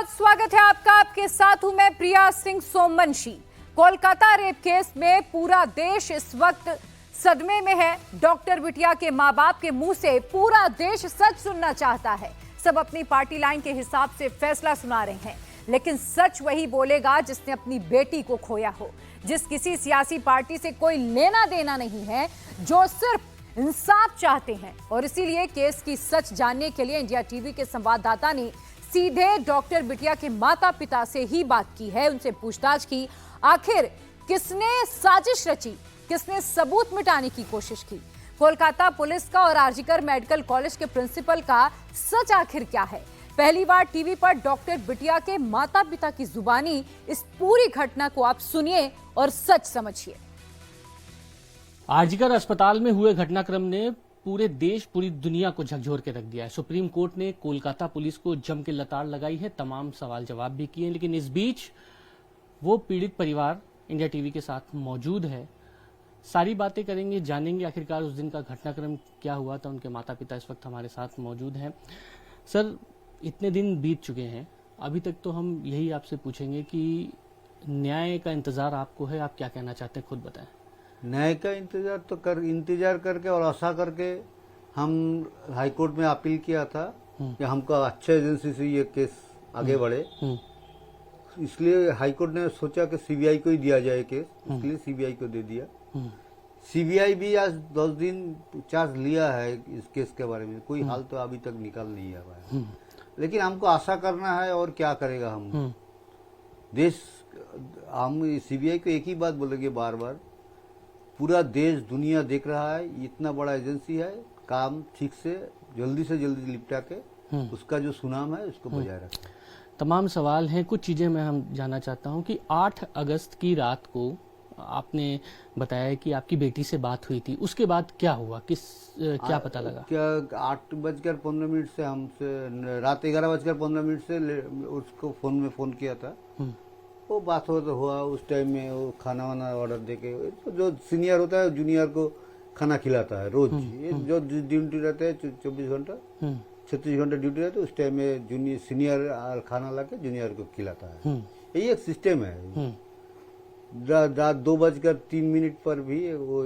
धन्यवाद। स्वागत है आपका। आपके साथ हूं मैं प्रिया सिंह सोमवंशी। कोलकाता रेप केस में पूरा देश इस वक्त सदमे में है। डॉक्टर बिटिया के मां बाप के मुंह से पूरा देश सच सुनना चाहता है। सब अपनी पार्टी लाइन के हिसाब से फैसला सुना रहे हैं, लेकिन सच वही बोलेगा जिसने अपनी बेटी को खोया हो, जिस किसी सियासी पार्टी से कोई लेना देना नहीं है, जो सिर्फ इंसाफ चाहते हैं। और इसीलिए केस की सच जानने के लिए इंडिया टीवी के संवाददाता ने सीधे डॉक्टर बिटिया के माता पिता से ही बात की है, उनसे पूछताछ की। आखिर किसने साजिश रची, किसने सबूत मिटाने की कोशिश की, कोलकाता पुलिस का और आरजीकर मेडिकल कॉलेज के प्रिंसिपल का सच आखिर क्या है। पहली बार टीवी पर डॉक्टर बिटिया के माता पिता की जुबानी इस पूरी घटना को आप सुनिए और सच समझिए। आरजीकर अस्पताल में हुए घटनाक्रम ने पूरे देश, पूरी दुनिया को झकझोर के रख दिया है। सुप्रीम कोर्ट ने कोलकाता पुलिस को जम के लताड़ लगाई है, तमाम सवाल जवाब भी किए हैं, लेकिन इस बीच वो पीड़ित परिवार इंडिया टीवी के साथ मौजूद है। सारी बातें करेंगे, जानेंगे आखिरकार उस दिन का घटनाक्रम क्या हुआ था। उनके माता पिता इस वक्त हमारे साथ मौजूद हैं। सर, इतने दिन बीत चुके हैं, अभी तक तो हम यही आपसे पूछेंगे कि न्याय का इंतजार आपको है, आप क्या कहना चाहते हैं, खुद बताएं। न्याय का इंतजार करके और आशा करके हम हाई कोर्ट में अपील किया था कि हमको अच्छे एजेंसी से ये केस आगे बढ़े। इसलिए हाई कोर्ट ने सोचा कि सीबीआई को ही दिया जाए केस, इसलिए सीबीआई को दे दिया। सीबीआई भी आज 10 दिन चार्ज लिया है इस केस के बारे में, कोई हाल तो अभी तक निकाल नहीं है। लेकिन हमको आशा करना है, और क्या करेगा हम देश। हम सीबीआई को एक ही बात बोलेंगे बार बार, पूरा देश दुनिया देख रहा है, इतना बड़ा एजेंसी है, काम ठीक से जल्दी निपटा के उसका जो सुनाम है उसको बजाय रखें। तमाम सवाल हैं, कुछ चीजें मैं हम जानना चाहता हूं कि 8 अगस्त की रात को आपने बताया कि आपकी बेटी से बात हुई थी, उसके बाद क्या हुआ, क्या पता लगा? क्या 8:15 से हमसे रात 11:15 से उसको फोन किया था। वो बात हुआ उस टाइम में, वो खाना वाना ऑर्डर देके, जो सीनियर होता है जूनियर को खाना खिलाता है रोज। ये जो ड्यूटी रहता है 24 घंटा 36 घंटा ड्यूटी रहता है, उस टाइम में सीनियर खाना लाके जूनियर को खिलाता है। यही एक सिस्टम है। रात 2:03 पर भी वो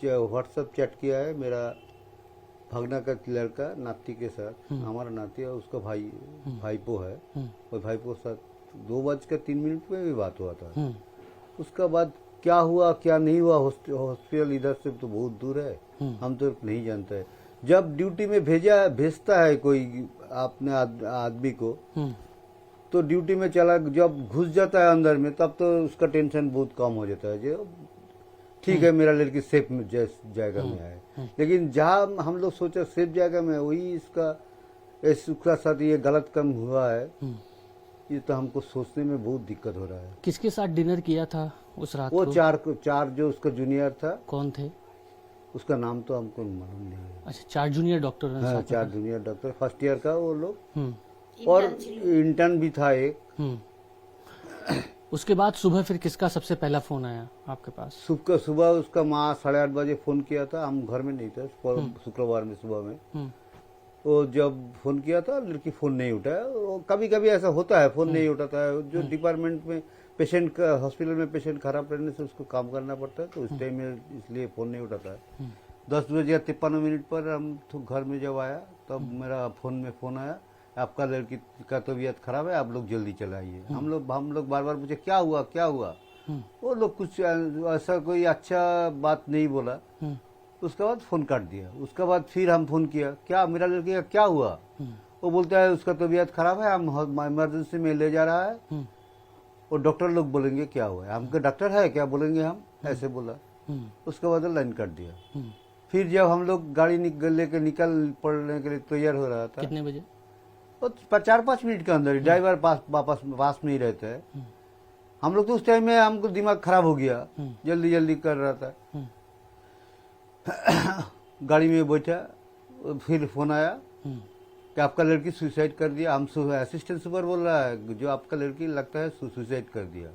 व्हाट्सएप चैट किया है मेरा भागना का लड़का नाती के साथ। हमारा नाती है, उसका भाईपो है, और भाईपो के साथ 2:03 में भी बात हुआ था। उसका बाद क्या हुआ क्या नहीं हुआ, हॉस्पिटल इधर से तो बहुत दूर है, हम तो नहीं जानते। जब ड्यूटी में भेजता है कोई अपने आदमी को, तो ड्यूटी में जब घुस जाता है अंदर में, तब तो उसका टेंशन बहुत कम हो जाता है। जो ठीक है मेरा लड़की सेफ जगह में है, लेकिन जहाँ हम लोग सोचे सेफ जगह में, वही इसका साथ ये गलत काम हुआ है। ये तो हमको सोचने में बहुत दिक्कत हो रहा है। किसके साथ डिनर किया था उस रात वो को? चार जो उसका जूनियर था। कौन थे? उसका नाम तो हमको मालूम नहीं है। अच्छा, 4 जूनियर डॉक्टर? हाँ, 4 जूनियर डॉक्टर, फर्स्ट ईयर का वो लोग, और इंटर्न भी था एक। उसके बाद सुबह फिर किसका सबसे पहला फोन आया आपके पास? सुबह उसका माँ 8:30 बजे फोन किया था, हम घर में नहीं थे शुक्रवार में सुबह में। वो जब फोन किया था, लड़की फोन नहीं उठाया। कभी कभी ऐसा होता है, फोन नहीं उठाता है। जो डिपार्टमेंट में पेशेंट का, हॉस्पिटल में पेशेंट खराब रहने से उसको काम करना पड़ता है, तो उस टाइम में इसलिए फोन नहीं उठाता है। 10:53 पर हम तो घर में जब आया, तब मेरा फोन आया, आपका लड़की का तबीयत खराब है, आप लोग जल्दी चले आइए। हम लोग बार बार पूछे क्या हुआ। वो लोग कुछ ऐसा कोई अच्छा बात नहीं बोला। उसके बाद फोन काट दिया। उसके बाद फिर हम फोन किया, क्या मेरा लड़की का क्या हुआ? वो बोलता है उसका तबीयत खराब है, हम इमरजेंसी में ले जा रहा है, और डॉक्टर लोग बोलेंगे क्या हुआ है, हमका डॉक्टर है क्या बोलेंगे हम, ऐसे बोला। उसके बाद लाइन काट दिया। फिर जब हम लोग गाड़ी लेकर निकल पड़ने के लिए तैयार हो रहा था, कितने बजे? 4-5 मिनट के अंदर ड्राइवर पास में ही रहता है। हम लोग तो उस टाइम में हमको दिमाग खराब हो गया, जल्दी कर रहा था। गाड़ी में बैठा, फिर फोन आया कि आपका लड़की सुसाइड कर दिया। हम असिस्टेंट सुपर बोल रहा है, जो आपका लड़की लगता है सुसाइड कर दिया।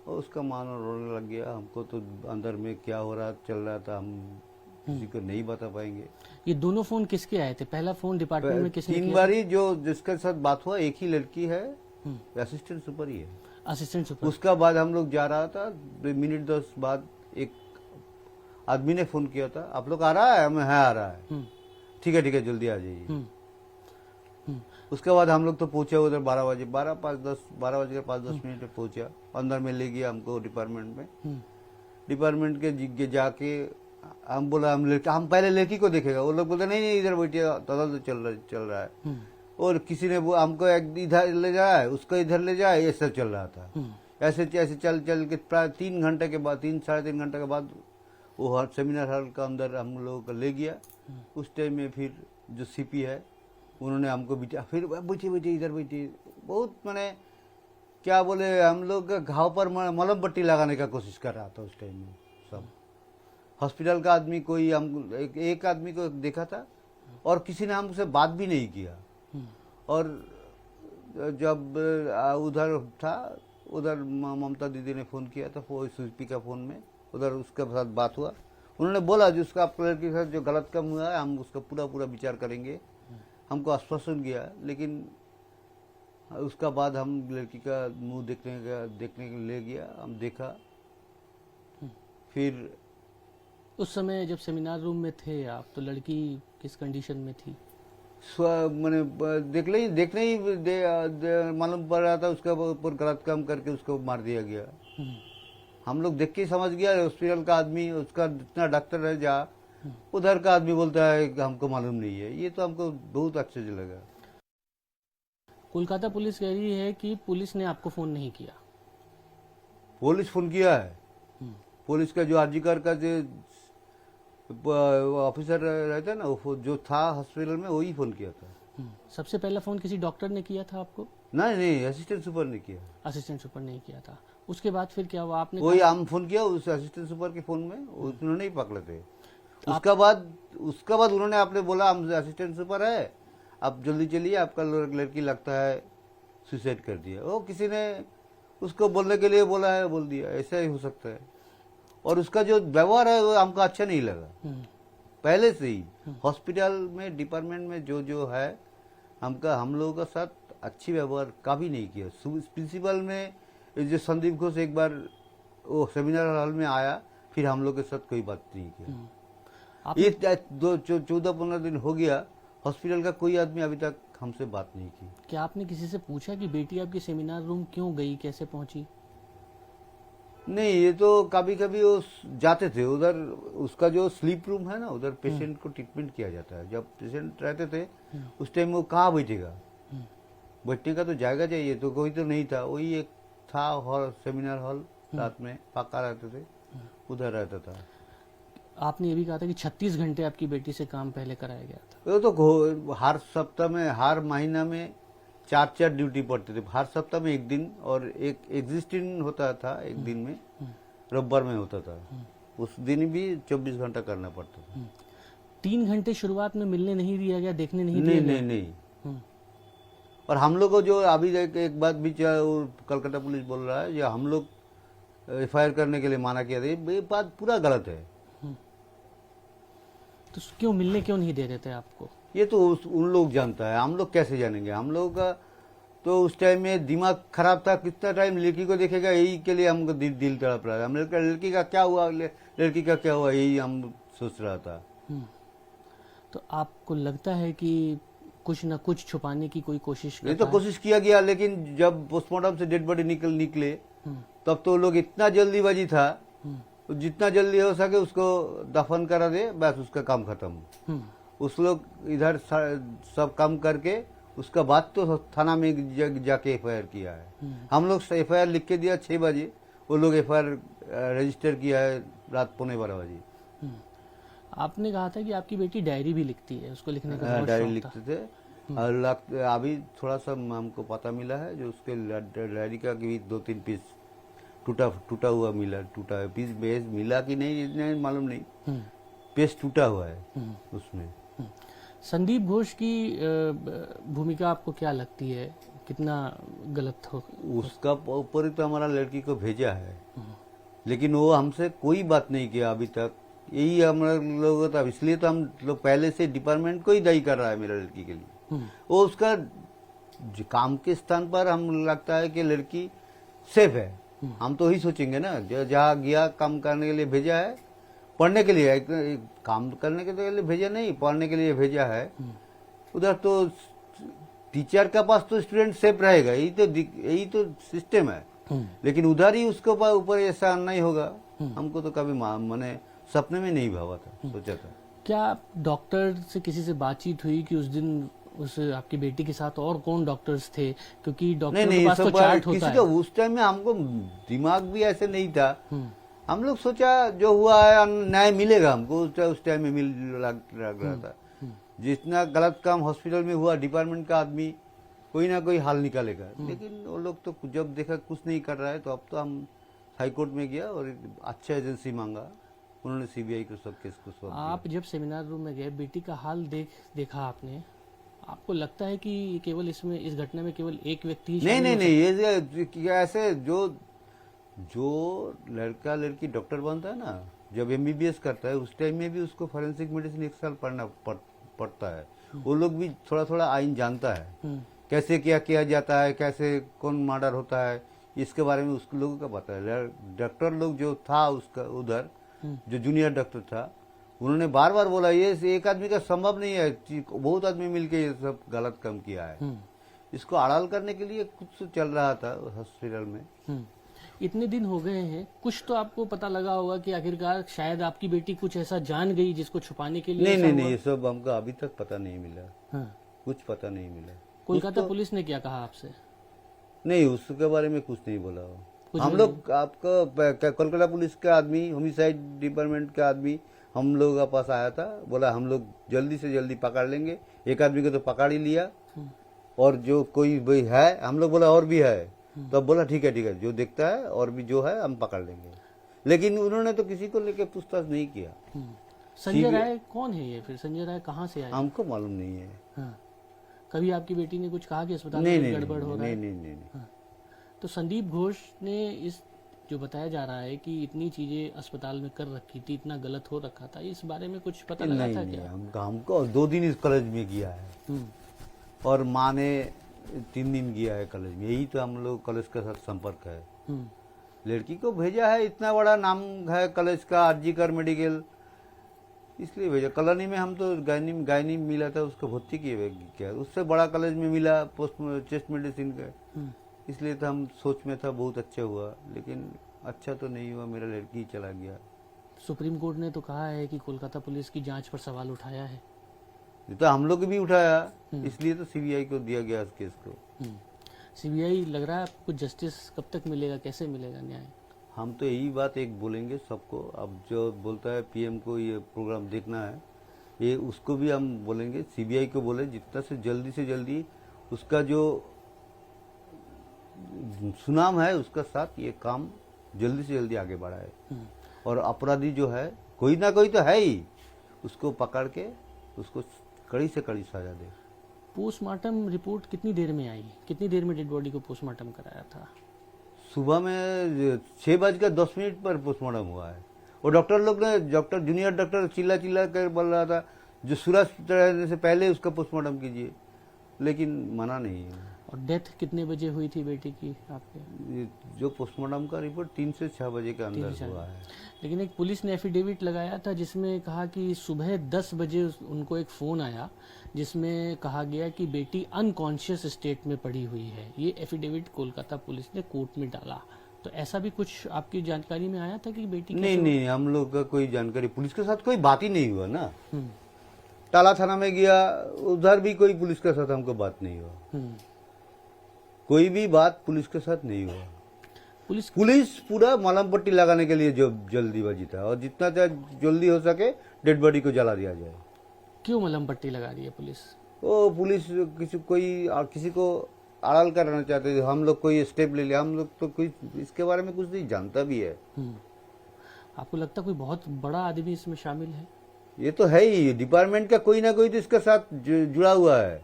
और उसका मान रोने लग गया। हमको तो अंदर में क्या हो रहा चल रहा था, हम किसी को नहीं बता पाएंगे। ये दोनों फोन किसके आए थे? पहला फोन डिपार्टमेंट में किसने 3 किया? बारी जो जिसके साथ बात हुआ एक ही लड़की है, असिस्टेंट सुपर ही है। Assistant super. उसका बाद हम लोग जा रहा था, मिनट 10 बाद एक आदमी ने फोन किया था, आप लोग आ रहा है? हमें आ रहा है। ठीक है जल्दी आ जाइए। उसके बाद हम लोग तो पहुंचे उधर 12 बजे 12 बजे 5-10 मिनट में पहुंचा। अंदर में ले गया हमको डिपार्टमेंट में। डिपार्टमेंट के जाके हम बोला हम पहले लड़की को देखेगा। वो लोग बोलते नहीं इधर बैठिए, तदल चल रहा है। और किसी ने वो हमको एक इधर ले जाए, उसको इधर ले जाए, ये सब चल रहा था। ऐसे चल के प्राय 3 घंटे के बाद 3-3.5 घंटे के बाद वो सेमिनार हॉल का अंदर हम लोगों को ले गया। उस टाइम में फिर जो सीपी है उन्होंने हमको बिठा, फिर बैठिए इधर बैठिए। बहुत मैंने क्या बोले, हम लोग घाव पर मलम पट्टी लगाने का कोशिश कर रहा था उस टाइम में। सब हॉस्पिटल का आदमी कोई हम एक आदमी को देखा था और किसी ने हमसे बात भी नहीं किया। और जब उधर था, उधर ममता दीदी ने फोन किया था सीपी का फोन में, उधर उसके साथ बात हुआ। उन्होंने बोला जो उसका आप लड़के के साथ जो गलत काम हुआ है हम उसका पूरा विचार करेंगे। हमको आश्वासन किया, लेकिन उसका बाद हम लड़की का मुंह देखने के ले गया। हम देखा। फिर उस समय जब सेमिनार रूम में थे आप, तो लड़की किस कंडीशन में थी? मैंने देखने ही मालूम पड़ रहा था उसका ऊपर गलत काम करके उसको मार दिया गया। हम लोग देख के समझ गया। हॉस्पिटल का आदमी, उसका जितना डॉक्टर है जा, उधर का आदमी बोलता है कि हमको मालूम नहीं है। ये तो हमको बहुत आश्चर्य लगा। कोलकाता पुलिस कह रही है कि पुलिस ने आपको फोन नहीं किया। पुलिस फोन किया है। पुलिस का जो आरजीकर का जो ऑफिसर रहता है ना, वो जो था हॉस्पिटल में, वही फोन किया था। सबसे पहला फोन किसी डॉक्टर ने किया था आपको? नहीं, असिस्टेंट सुपर ने किया। असिस्टेंट सुपर ने किया था। उसके बाद फिर क्या हुआ? आपने वही हम फोन किया उस असिस्टेंट सुपर के फोन में, उन्होंने ही पकड़े थे। उसका बाद उन्होंने आपने बोला हम असिस्टेंट सुपर है, आप जल्दी चलिए, आपका लड़की लगता है सुसाइड कर दिया। वो किसी ने उसको बोलने के लिए बोल दिया। ऐसा ही हो सकता है। और उसका जो व्यवहार है वो हमको अच्छा नहीं लगा पहले से ही। हॉस्पिटल में डिपार्टमेंट में जो है हम लोगों का साथ अच्छी व्यवहार कभी नहीं किया। प्रिंसिपल में जो संदीप घोष एक बार वो सेमिनार हॉल में आया, फिर हम लोग के साथ कोई बात नहीं किया। ये 14-15 दिन हो गया, हॉस्पिटल का कोई आदमी अभी तक हमसे बात नहीं की। क्या आपने किसी से पूछा कि बेटी आपकी सेमिनार रूम क्यों गई, कैसे पहुंची? नहीं, ये तो कभी कभी वो जाते थे उधर। उसका जो स्लीप रूम है ना, उधर पेशेंट को ट्रीटमेंट किया जाता है। जब पेशेंट रहते थे उस टाइम वो कहाँ बैठेगा, बैठने का तो जाएगा चाहिए। तो कोई तो नहीं था, वही एक था हॉल, सेमिनार हॉल, रात में फाका रहते थे, उधर रहता था। आपने ये भी कहा था कि 36 घंटे आपकी बेटी से काम पहले कराया गया था। वो तो हर सप्ताह में, हर महीना में 4 ड्यूटी पड़ते थे। हर सप्ताह में एक दिन, और एक एग्जिस्टिंग होता था एक दिन में, रविवार में होता था। उस दिन भी 24 घंटा करना पड़ता था। 3 घंटे शुरुआत में मिलने नहीं दिया गया, देखने नहीं दिया गया? नहीं। और हम लोग को जो अभी एक बात भी कलकत्ता पुलिस बोल रहा है, जो हम लोग एफआईआर करने के लिए माना किया था, ये बात पूरा गलत है। तो क्यों मिलने क्यों नहीं दे रहे थे आपको? ये तो उन लोग जानता है, हम लोग कैसे जानेंगे? हम लोग का तो उस टाइम में दिमाग खराब था। कितना टाइम लड़की को देखेगा, यही के लिए हमको दिल तड़प रहा था। हम लड़की का क्या हुआ, यही हम सोच रहा था। तो आपको लगता है कि कुछ न कुछ छुपाने की कोई कोशिश करता ये तो कोशिश किया गया, लेकिन जब पोस्टमार्टम से डेड बॉडी निकले तब तो लोग इतना जल्दीबाजी था, तो जितना जल्दी हो सके उसको दफन करा दे, बस उसका काम खत्म। उस लोग इधर सब काम करके उसका बाद तो थाना में जाके एफआईआर किया है। हम लोग एफआईआर लिख के दिया 6 बजे, वो लोग एफआईआर रजिस्टर किया है रात 11:15 बजे। आपने कहा था कि आपकी बेटी डायरी भी लिखती है, उसको लिखने का बहुत डायरी शौक लिखते था। थे। और अभी थोड़ा सा हमको पता मिला है, जो उसके डायरी का भी 2-3 पीस टूटा हुआ मिला। टूटा पीस बेस मिला कि नहीं इतने मालूम नहीं, पेज टूटा हुआ है उसमें। संदीप घोष की भूमिका आपको क्या लगती है, कितना गलत हो? उसका ऊपर ही तो हमारा लड़की को भेजा है, लेकिन वो हमसे कोई बात नहीं किया अभी तक। यही हम लोगों का, इसलिए तो हम लोग पहले से डिपार्टमेंट को ही दायी कर रहा है मेरा लड़की के लिए। वो उसका काम के स्थान पर हम लगता है कि लड़की सेफ है, हम तो ही सोचेंगे ना। जहाँ गया काम करने के लिए भेजा है, पढ़ने के लिए, काम करने के लिए भेजा नहीं, पढ़ने के लिए भेजा है। उधर तो टीचर के पास तो स्टूडेंट सेफ रहेगा, यही तो सिस्टम है। लेकिन उधर ही उसके ऊपर ऐसा नहीं होगा, हमको तो कभी मैंने सपने में नहीं भावा था, सोचा था। क्या डॉक्टर से किसी से बातचीत हुई कि उस दिन उस आपकी बेटी के साथ और कौन डॉक्टर्स थे? क्योंकि डॉक्टर के पास तो चार्ट होता है। उस टाइम में हमको दिमाग भी ऐसे नहीं था। हम लोग सोचा जो हुआ है न्याय मिलेगा हमको, उस टाइम में मिल लग रहा था। जितना गलत काम हॉस्पिटल में हुआ, डिपार्टमेंट का आदमी कोई ना कोई हल निकालेगा। लेकिन वो लोग तो जब देखा कुछ नहीं कर रहा है, तो अब तो हम हाईकोर्ट में गया और अच्छा एजेंसी मांगा, उन्होंने सीबीआई को सब केस को सौंप दिया। आप जब सेमिनार रूम में गए, बेटी का हाल देखा आपने, आपको लगता है कि केवल इसमें, इस घटना में केवल एक व्यक्ति ही नहीं, ये ऐसे जो लड़का लड़की डॉक्टर बनता है ना, जब एमबीबीएस करता है, उस टाइम में भी उसको फॉरेंसिक मेडिसिन 1 साल पढ़ना पड़ता है। वो लोग भी थोड़ा थोड़ा आइन जानता है, कैसे क्या किया जाता है, कैसे कौन मर्डर होता है, इसके बारे में उस लोगों का पता है। डॉक्टर लोग जो था उसका उधर, जो जूनियर डॉक्टर था, उन्होंने बार बार बोला ये एक आदमी का संभव नहीं है, बहुत आदमी मिलके ये सब गलत काम किया है। इसको आड़ाल करने के लिए कुछ चल रहा था हॉस्पिटल में। इतने दिन हो गए हैं, कुछ तो आपको पता लगा होगा कि आखिरकार शायद आपकी बेटी कुछ ऐसा जान गई जिसको छुपाने के लिए? नहीं, ये सब हमको अभी तक पता नहीं मिला। कुछ पता नहीं मिला। कोलकाता पुलिस ने क्या कहा आपसे? नहीं, उसके बारे में कुछ नहीं बोला। हम लोग आपको कोलकाता पुलिस का आदमी, होमिसाइड डिपार्टमेंट का आदमी हम लोगों के पास आया था, बोला हम लोग जल्दी से जल्दी पकड़ लेंगे। एक आदमी को तो पकड़ ही लिया, और जो कोई भाई है, हम लोग बोला और भी है, तो अब बोला ठीक है, जो देखता है और भी जो है हम पकड़ लेंगे। लेकिन उन्होंने तो किसी को लेकर पूछताछ नहीं किया। संजय राय कौन है ये? फिर संजय राय कहाँ से आए? हमको मालूम नहीं है। कभी आपकी बेटी ने कुछ कहा कि अस्पताल में गड़बड़ हो रहा है? नहीं। तो संदीप घोष ने इस जो बताया जा रहा है कि इतनी चीजें अस्पताल में कर रखी थी, इतना गलत हो रखा था, इस बारे में कुछ पता लगा था क्या? हमको 2 दिन इस कॉलेज में गया है, और माँ ने 3 दिन गया है कॉलेज में। यही तो हम लोग कॉलेज के साथ संपर्क है। लड़की को भेजा है, इतना बड़ा नाम है कॉलेज का, आरजीकर मेडिकल, इसलिए भेजा। कॉलोनी में हम तो गायनी मिला था, उसको भर्ती किया। उससे बड़ा कॉलेज में मिला चेस्ट मेडिसिन का, इसलिए तो हम सोच में था बहुत अच्छा हुआ, लेकिन अच्छा तो नहीं हुआ, मेरा लड़की चला गया। सुप्रीम कोर्ट ने तो कहा है कि कोलकाता पुलिस की जांच पर सवाल उठाया है। ये तो हम लोग भी उठाया, इसलिए तो सीबीआई को दिया गया इस केस को। सीबीआई, लग रहा है आपको जस्टिस कब तक मिलेगा, कैसे मिलेगा न्याय? हम तो यही बात एक बोलेंगे सबको। अब जो बोलता है पीएम को ये प्रोग्राम देखना है, ये उसको भी हम बोलेंगे, सीबीआई को बोले जितना से जल्दी उसका जो सुनाम है उसका साथ ये काम जल्दी से जल्दी आगे बढ़ाए। और अपराधी जो है, कोई ना कोई तो है ही, उसको पकड़ के उसको कड़ी से कड़ी सजा दे। पोस्टमार्टम रिपोर्ट कितनी देर में आई? कितनी देर में डेड बॉडी को पोस्टमार्टम कराया था? सुबह में 6:10 पर पोस्टमार्टम हुआ है। और डॉक्टर लोग ने, जूनियर डॉक्टर चिल्ला कर बोल रहा था जो सूरज चढ़ने से पहले उसका पोस्टमार्टम कीजिए, लेकिन मना नहीं है। और डेथ कितने बजे हुई थी बेटी की आपके? जो पोस्टमार्टम का रिपोर्ट 3 से 6 बजे के अंदर हुआ है। लेकिन एक पुलिस ने एफिडेविट लगाया था जिसमें कहा कि सुबह 10 बजे उनको एक फोन आया जिसमें कहा गया कि बेटी अनकॉन्शियस स्टेट में पड़ी हुई है। ये एफिडेविट कोलकाता पुलिस ने कोर्ट में डाला। तो ऐसा भी कुछ आपकी जानकारी में आया था कि बेटी? नहीं, हम लोग का कोई जानकारी, पुलिस के साथ कोई बात ही नहीं हुआ ना। टाला थाना में गया, उधर भी कोई पुलिस के साथ हमको बात नहीं हुआ। कोई भी बात पुलिस के साथ नहीं हुआ। पुलिस पूरा मलहम पट्टी लगाने के लिए जो जल्दीबाजी था, और जितना जल्दी हो सके डेड बॉडी को जला दिया जाए। क्यों मलहम पट्टी लगा रही है पुलिस? वो पुलिस किसी को आड़ाल करना चाहते थे, हम लोग कोई स्टेप ले लिया। हम लोग तो कोई इसके बारे में कुछ नहीं जानता भी है। आपको लगता कोई बहुत बड़ा आदमी इसमें शामिल है? ये तो है ही, डिपार्टमेंट का कोई ना कोई तो इसके साथ जुड़ा हुआ है।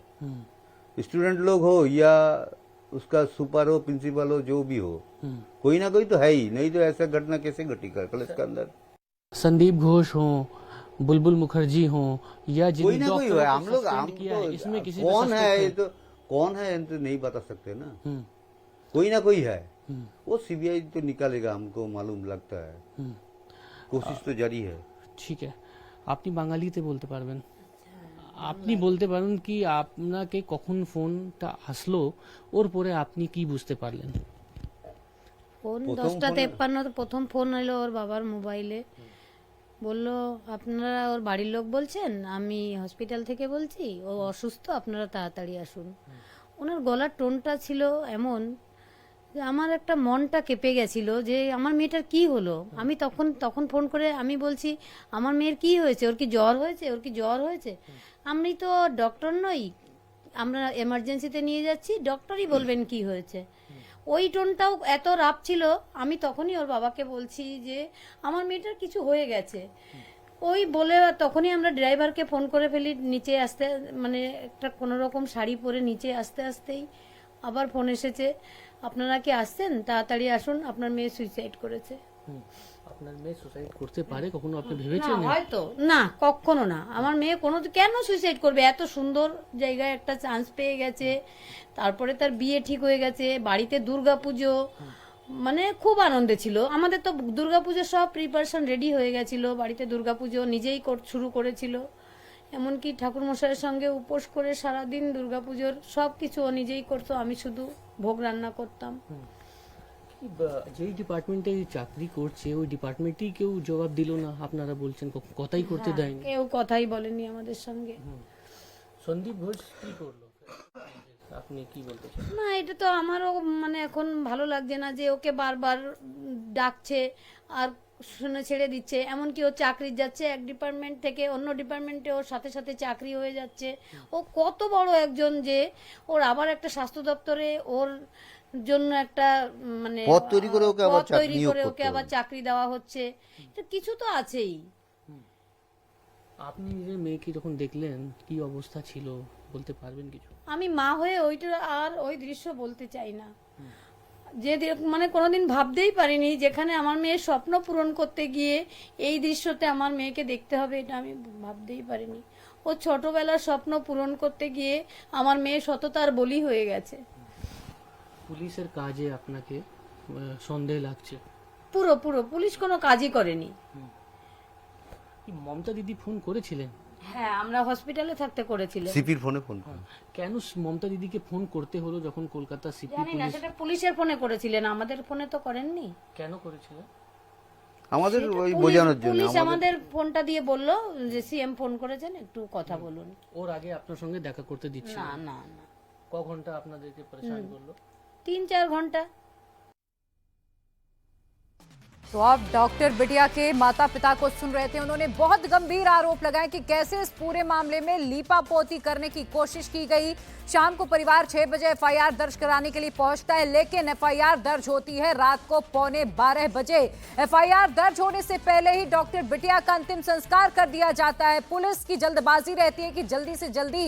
स्टूडेंट लोग हो या उसका सुपर हो, प्रिंसिपल हो, जो भी हो, कोई ना कोई तो है ही। नहीं तो ऐसा घटना कैसे घटी कॉलेज के अंदर? संदीप घोष हो, बुलबुल मुखर्जी हो, या जिन कोई ना कोई डॉक्टरों है। को हम लोग suspend किया है, इसमें किसी पे कौन है, suspect ये तो कौन है ये तो नहीं बता सकते ना। हम्म, कोई ना कोई है, वो सीबीआई तो निकालेगा, हमको मालूम लगता है। कोशिश तो जारी है। ঠিক আছে, আপনি বাঙালিতে বলতে পারবেন, আপনি বলতে পারেন কি আপনাকে কখন ফোনটা আসলো, ওর পরে আপনি কি বুঝতে পারলেন? ফোন প্রথম 10:53 প্রথম ফোন এলো ওর বাবার মোবাইলে, বলল আপনারা, ওর বাড়ির লোক বলছেন, আমি হসপিটাল থেকে বলছি, ও অসুস্থ, আপনারা তাড়াতাড়ি আসুন। ওনার গলার টোনটা ছিল এমন যে আমার একটা মনটা কেঁপে গেছিল যে আমার মেয়েটার কি হলো। আমি তখন ফোন করে আমি বলছি, আমার মেয়ের কি হয়েছে, ওর কি জ্বর হয়েছে, ওর কি জ্বর হয়েছে? আমি তো ডক্টর নই, আমরা এমার্জেন্সিতে নিয়ে যাচ্ছি, ডক্টরই বলবেন কি হয়েছে। ওই টোনটাও এত রাপ ছিল। আমি তখনই ওর বাবাকে বলছি যে আমার মেয়েটার কিছু হয়ে গেছে। ওই বলে তখনই আমরা ড্রাইভারকে ফোন করে ফেলি, নিচে আসতে, মানে একটা কোনো রকম শাড়ি পরে নিচে আসতে আসতেই আবার ফোন এসেছে, আপনারা কি আসছেন, তাড়াতাড়ি আসুন, আপনার মেয়ে সুইসাইড করেছে। আপনার মেয়ে সুসাইড করতে পারে, কখনো আপনি না, ভেবেছেন? হয়তো না, কখনো না। আমার মেয়ে কেন সুইসাইড করবে? এত সুন্দর জায়গায় একটা চান্স পেয়ে গেছে, তারপরে তার বিয়ে ঠিক হয়ে গেছে, বাড়িতে দুর্গাপুজো, মানে খুব আনন্দে ছিল। আমাদের তো দুর্গাপুজোর সব প্রিপারেশন রেডি হয়ে গেছিল, বাড়িতে দুর্গাপুজো নিজেই শুরু করেছিল, এমনকি ঠাকুরমশাইয়ের সঙ্গে উপোস করে সারাদিন দুর্গাপুজোর সব কিছু ও নিজেই করতো, আমি শুধু ভোগ রান্না করতাম। যেই ডিপার্টমেন্টে চাকরি করছে ওই ডিপার্টমেন্টেই কেউ জবাব দিল না, আপনারা বলছেন কথাই করতে দেয়নি। কেউ কথাই বলেনি আমাদের সঙ্গে। সন্দীপ ঘোষ কি করলো, আপনি কি বলতে চান? না, এটা তো আমারও মানে এখন ভালো লাগছে না যে ওকে বারবার ডাকছে আর শুনে ছেড়ে দিচ্ছে। এমনকি ও চাকরি যাচ্ছে এক ডিপার্টমেন্ট থেকে অন্য ডিপার্টমেন্টে, ওর সাথে সাথে চাকরি হয়ে যাচ্ছে। ও কত বড় একজন যে ওর আবার একটা স্বাস্থ্য দপ্তরে ওর জন্য একটা মানে পদ তৈরি করে ওকে আবার পদ তৈরি নিয়োগ করে করতে ওকে আবার হবে। চাকরি দেওয়া হচ্ছে। এটা কিছু তো আছেই। আপনি নিজের মেয়েকে যখন দেখলেন কি অবস্থা ছিল বলতে পারবেন কিছু? আমি মা হয়ে ওইটা আর ওই দৃশ্য বলতে চাই না, যে মানে কোনোদিন ভাবতেই পারিনি যেখানে আমার মেয়ের স্বপ্ন পূরণ করতে গিয়ে এই দৃশ্যতে আমার মেয়েকে দেখতে হবে, এটা আমি ভাবতেই পারিনি। ও ছোটবেলার স্বপ্ন পূরণ করতে গিয়ে আমার মেয়ে সততার বলি হয়ে গেছে। পুলিশের কাজে আপনাকে সন্দেহ লাগছে? পুরো পুলিশ কোনো কাজই করেনি। কি মমতা দিদি ফোন করেছিলেন? হ্যাঁ, আমরা হসপিটালে থাকতে করেছিলাম। সিপির ফোনে ফোন করে। কেন মমতা দিদিকে ফোন করতে হলো যখন কলকাতা সিপি জানি না, পুলিশ? সেটা পুলিশের ফোনে করেছিলেন, আমাদের ফোনে তো করেননি। কেন করেছিলেন? আমাদের সেটা ওই পুলিশ- বোঝানোর জন্য পুলিশ আমাদের ফোনটা দিয়ে বললো যে সিএম ফোন করেছেন, একটু কথা বলুন। ওর আগে আপনার সঙ্গে দেখা করতে দিচ্ছে না না না, ক ঘন্টা আপনাদেরকে পরেশান করলো? 3-4 ঘন্টা। तो अब डॉक्टर बिटिया के माता पिता को सुन रहे थे। उन्होंने बहुत गंभीर आरोप लगाए कि कैसे इस पूरे मामले में लीपापोती करने की कोशिश की गई। शाम को परिवार 6 बजे एफआईआर दर्ज कराने के लिए पहुंचता है, लेकिन एफआईआर दर्ज होती है रात को 11:15 बजे। एफआईआर दर्ज होने से पहले ही डॉक्टर बिटिया का अंतिम संस्कार कर दिया जाता है। पुलिस की जल्दबाजी रहती है कि जल्दी से जल्दी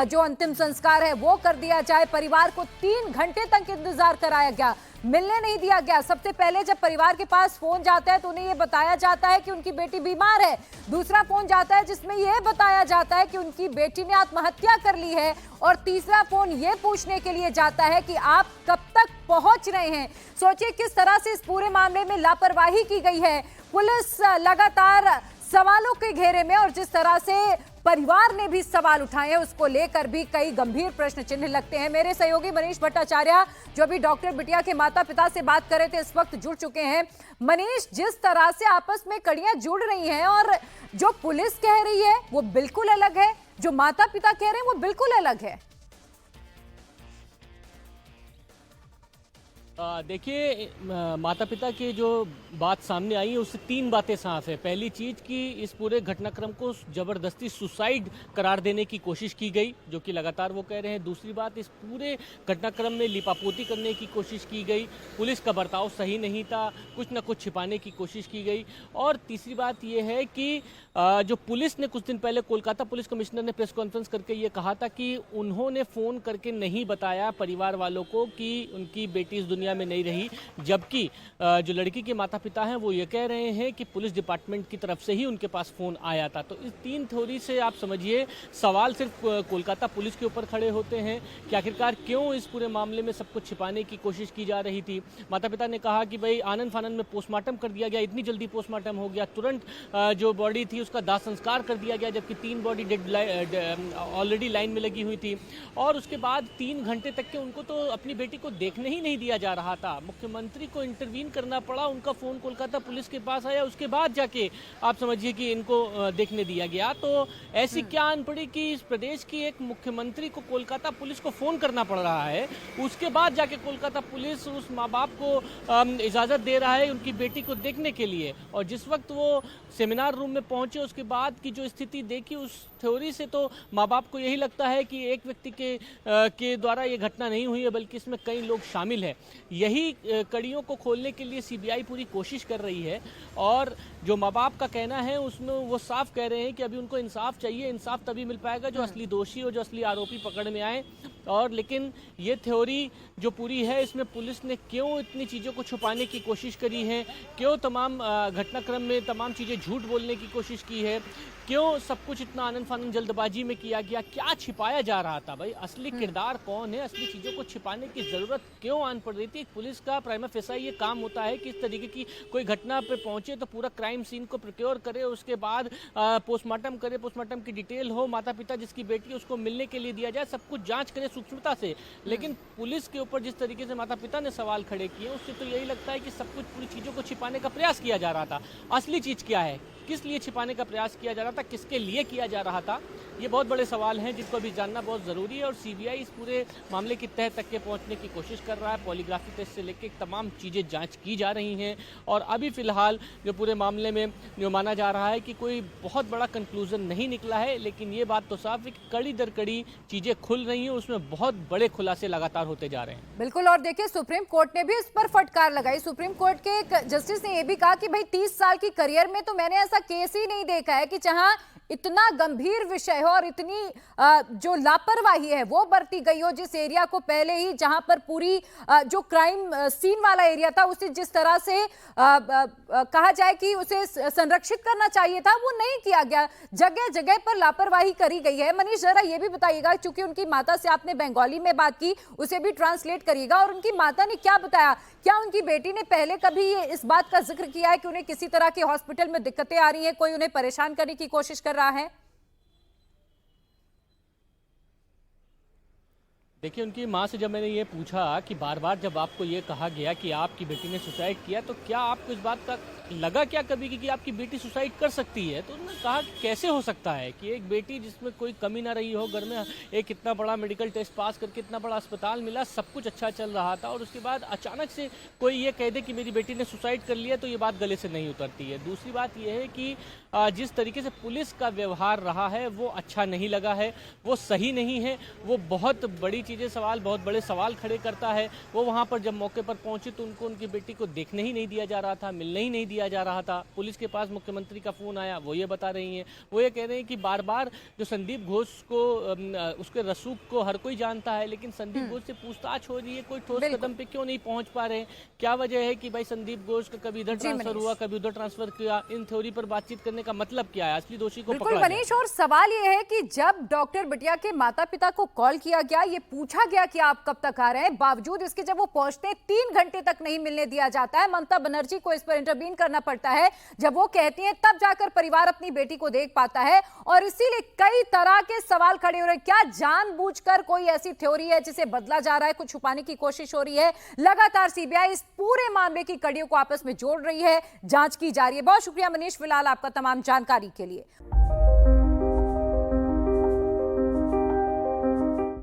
जो अंतिम संस्कार है वो कर दिया जाए। परिवार को 3 घंटे तक इंतजार कराया गया, मिलने नहीं दिया गया। सबसे पहले जब परिवार के पास फोन जाता है तो उन्हें यह बताया जाता है कि उनकी बेटी बीमार है। दूसरा फोन जाता है जिसमें यह बताया जाता है कि उनकी बेटी ने आत्महत्या कर ली है। और तीसरा फोन यह पूछने के लिए जाता है कि आप कब तक पहुंच रहे हैं। सोचिए किस तरह से इस पूरे मामले में लापरवाही की गई है। पुलिस लगातार सवालों के घेरे में, और जिस तरह से परिवार ने भी सवाल उठाए हैं उसको लेकर भी कई गंभीर प्रश्न चिन्ह लगते हैं। मेरे सहयोगी मनीष भट्टाचार्य जो भी डॉक्टर बिटिया के माता पिता से बात कर रहे थे इस वक्त जुड़ चुके हैं। मनीष, जिस तरह से आपस में कड़ियां जुड़ रही हैं और जो पुलिस कह रही है वो बिल्कुल अलग है, जो माता पिता कह रहे हैं वो बिल्कुल अलग है। देखिए, माता पिता की जो बात सामने आई है उससे 3 बातें साफ है। पहली चीज कि इस पूरे घटनाक्रम को जबरदस्ती सुसाइड करार देने की कोशिश की गई, जो कि लगातार वो कह रहे हैं। दूसरी बात, इस पूरे घटनाक्रम में लिपापोती करने की कोशिश की गई, पुलिस का बर्ताव सही नहीं था, कुछ न कुछ छिपाने की कोशिश की गई। और तीसरी बात यह है कि जो पुलिस ने कुछ दिन पहले, कोलकाता पुलिस कमिश्नर ने प्रेस कॉन्फ्रेंस करके ये कहा था कि उन्होंने फोन करके नहीं बताया परिवार वालों को कि उनकी बेटी इस दुनिया दुनिया में नहीं रही। जबकि जो लड़की के माता पिता हैं वो ये कह रहे हैं कि पुलिस डिपार्टमेंट की तरफ से ही उनके पास फ़ोन आया था। तो इस तीन थ्योरी से आप समझिए सवाल सिर्फ कोलकाता पुलिस के ऊपर खड़े होते हैं कि आखिरकार क्यों इस पूरे मामले में सब कुछ छिपाने की कोशिश की जा रही थी। माता पिता ने कहा कि भाई आनन फानन में पोस्टमार्टम कर दिया गया, इतनी जल्दी पोस्टमार्टम हो गया, तुरंत जो बॉडी थी उसका दाह संस्कार कर दिया गया, जबकि 3 बॉडी ऑलरेडी लाइन में लगी हुई थी। और उसके बाद 3 घंटे तक के उनको तो अपनी बेटी को देखने ही नहीं दिया जा रहा था। मुख्यमंत्री को इंटरवीन करना पड़ा, उनका फ़ोन कोलकाता पुलिस के पास आया, उसके बाद जाके आप समझिए कि इनको देखने दिया गया। तो ऐसी क्या आन पड़ी कि इस प्रदेश की एक मुख्यमंत्री को कोलकाता पुलिस को फ़ोन करना पड़ रहा है, उसके बाद जाके कोलकाता पुलिस उस माँ बाप को इजाज़त दे रहा है उनकी बेटी को देखने के लिए। और जिस वक्त वो सेमिनार रूम में पहुंचे उसके बाद की जो स्थिति देखी, उस थ्योरी से तो माँ बाप को यही लगता है कि एक व्यक्ति के द्वारा ये घटना नहीं हुई है, बल्कि इसमें कई लोग शामिल हैं। यही कड़ियों को खोलने के लिए सीबीआई पूरी कोशिश कर रही है। और जो माँ बाप का कहना है उसमें वो साफ कह रहे हैं कि अभी उनको इंसाफ चाहिए, इंसाफ तभी मिल पाएगा जो असली दोषी और जो असली आरोपी पकड़ में आए। और लेकिन ये थ्योरी जो पूरी है, इसमें पुलिस ने क्यों इतनी चीज़ों को छुपाने की कोशिश करी है, क्यों तमाम घटनाक्रम में तमाम चीज़ें झूठ बोलने की कोशिश की है, क्यों सब कुछ इतना आनन फानन जल्दबाजी में किया गया, क्या छिपाया जा रहा था भाई, असली किरदार कौन है, असली चीज़ों को छिपाने की ज़रूरत क्यों आन पड़ रही थी। पुलिस का प्राइमा फेसाई ये काम होता है कि इस तरीके की कोई घटना पे पहुंचे तो पूरा क्राइम सीन को प्रिक्योर करे, उसके बाद पोस्टमार्टम करे, पोस्टमार्टम की डिटेल हो, माता पिता जिसकी बेटी उसको मिलने के लिए दिया जाए, सब कुछ जाँच करे सूक्ष्मता से। लेकिन पुलिस के ऊपर जिस तरीके से माता पिता ने सवाल खड़े किए, उससे तो यही लगता है कि सब कुछ पूरी चीज़ों को छिपाने का प्रयास किया जा रहा था। असली चीज़ क्या है, किस लिए छिपाने का प्रयास किया जा रहा था, किसके लिए किया जा रहा था, ये बहुत बड़े सवाल हैं जिसको अभी जानना बहुत ज़रूरी है। और सीबीआई इस पूरे मामले की तह तक के पहुंचने की कोशिश कर रहा है। पॉलीग्राफी टेस्ट से लेकर तमाम चीज़ें जांच की जा रही हैं। और अभी फ़िलहाल जो पूरे मामले में जो माना जा रहा है कि कोई बहुत बड़ा कंक्लूजन नहीं निकला है, लेकिन ये बात तो साफ है कि कड़ी दर कड़ी चीज़ें खुल रही हैं, उसमें बहुत बड़े खुलासे लगातार होते जा रहे हैं। बिल्कुल। और देखिए सुप्रीम कोर्ट ने भी इस पर फटकार लगाई। सुप्रीम कोर्ट के एक जस्टिस ने यह भी कहा कि भाई 30 साल की करियर में तो मैंने ऐसा केस ही नहीं देखा है कि जहां इतना गंभीर विषय हो और इतनी जो लापरवाही है वो बरती गई हो, जिस एरिया को पहले ही जहां पर पूरी जो क्राइम सीन वाला एरिया था उसे जिस तरह से कहा जाए कि उसे संरक्षित करना चाहिए था वो नहीं किया गया, जगह जगह पर लापरवाही करी गई है। मनीष जरा ये भी बताइएगा, क्योंकि उनकी माता से आपने बंगाली में बात की, उसे भी ट्रांसलेट करिएगा। और उनकी माता ने क्या बताया, क्या उनकी बेटी ने पहले कभी इस बात का जिक्र किया है कि उन्हें किसी तरह के हॉस्पिटल में दिक्कतें आ रही हैं, कोई उन्हें परेशान करने की कोशिश कर रहा है? देखिए, उनकी माँ से जब मैंने ये पूछा कि बार बार जब आपको ये कहा गया कि आपकी बेटी ने सुसाइड किया, तो क्या आपको इस बात का लगा क्या कभी कि आपकी बेटी सुसाइड कर सकती है? तो उन्होंने कहा कि कैसे हो सकता है कि एक बेटी जिसमें कोई कमी ना रही हो, घर में एक इतना बड़ा मेडिकल टेस्ट पास करके इतना बड़ा अस्पताल मिला, सब कुछ अच्छा चल रहा था, और उसके बाद अचानक से कोई ये कह दे कि मेरी बेटी ने सुसाइड कर लिया, तो ये बात गले से नहीं उतरती है। दूसरी बात यह है कि जिस तरीके से पुलिस का व्यवहार रहा है वो अच्छा नहीं लगा है, वो सही नहीं है, वो बहुत बड़ी चीज़ें बहुत बड़े सवाल खड़े करता है। वो वहाँ पर जब मौके पर पहुंचे तो उनको उनकी बेटी को देखने ही नहीं दिया जा रहा था, मिलने ही नहीं दिया जा रहा था। पुलिस के पास मुख्यमंत्री का फोन आया, वो ये बता रही हैं, वो ये कह रहे हैं कि बार बार जो संदीप घोष को उसके रसूख को हर कोई जानता है, लेकिन संदीप घोष से पूछताछ हो रही है, कोई ठोस कदम पे क्यों नहीं पहुंच पा रहे? क्या वजह है कि भाई संदीप घोष का कभी इधर ट्रांसफर हुआ, कभी उधर ट्रांसफर किया? इन थ्योरी पर बातचीत करने का मतलब क्या है? असली दोषी को बिल्कुल मनीष, और सवाल ये है कि जब डॉक्टर बिटिया के माता पिता को कॉल किया गया, ये पूछा गया कि आप कब तक आ रहे हैं, बावजूद इसके जब वो पहुंचते 3 घंटे तक नहीं मिलने दिया जाता है। ममता बनर्जी को इस पर इंटरवीन करना पड़ता है, जब वो कहती हैं तब जाकर परिवार अपनी बेटी को देख पाता है। और इसीलिए कई तरह के सवाल खड़े हो रहे हैं, क्या जानबूझकर कोई ऐसी थ्योरी है जिसे बदला जा रहा है, कुछ छुपाने की कोशिश हो रही है? लगातार सीबीआई इस पूरे मामले की कड़ियों को आपस में जोड़ रही है, जांच की जा रही है। बहुत शुक्रिया मनीष फिलहाल आपका तमाम जानकारी के लिए।